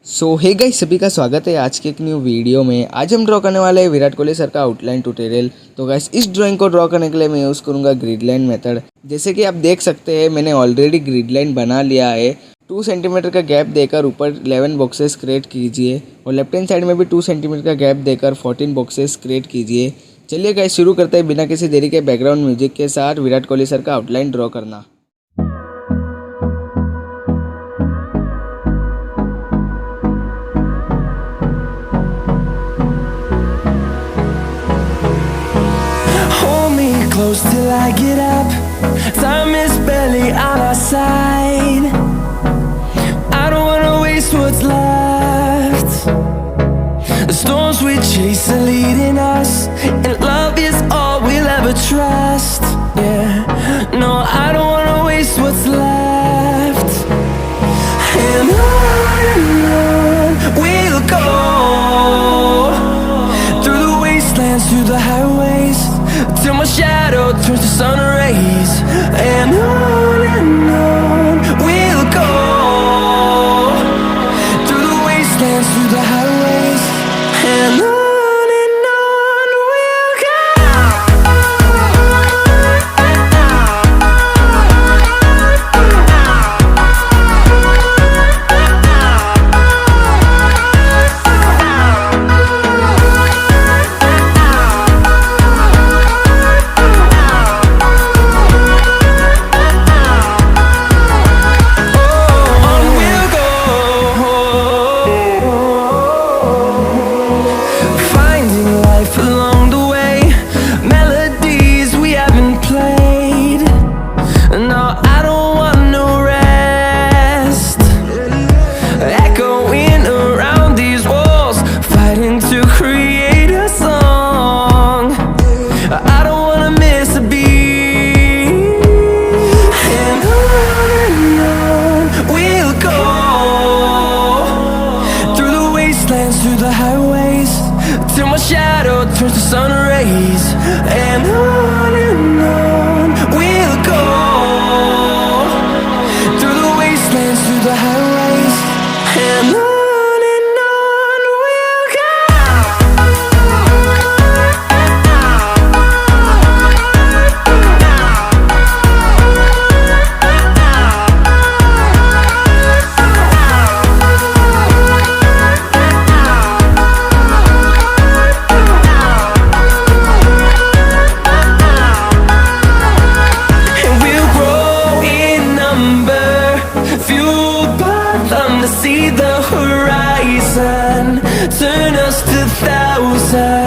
सो hey guys, सभी का स्वागत है आज के एक न्यू वीडियो में। आज हम ड्रॉ करने वाले हैं विराट कोहली सर का आउटलाइन ट्यूटोरियल। तो गाइस, इस ड्राइंग को ड्रॉ करने के लिए मैं यूज़ करूँगा ग्रिडलाइन मेथड। जैसे कि आप देख सकते हैं, मैंने ऑलरेडी ग्रिडलाइन बना लिया है। 2 सेंटीमीटर का गैप देकर ऊपर 11 बॉक्सेस क्रिएट कीजिए और लेफ्ट हैंड साइड में भी 2 सेंटीमीटर का गैप देकर 14 बॉक्सेस क्रिएट कीजिए। चलिए गाइस, शुरू करते हैं बिना किसी देरी के बैकग्राउंड म्यूजिक के साथ विराट कोहली सर का आउटलाइन ड्रॉ करना। Close till I get up. Time is barely on our side. I don't wanna waste what's left. The storms we chase are leading us, and love is all we'll ever trust. Yeah, no, I don't wanna waste what's left. And on we'll go, through the wastelands, through the highways, till my shadow turns to sun rays. And on we'll go, through the wastelands, through the highways. And on we'll go. Through the highways, till my shadow turns to sun rays. And on we'll go, through the wastelands, through the highways. And on we'll go. See the horizon, turn us to thousands.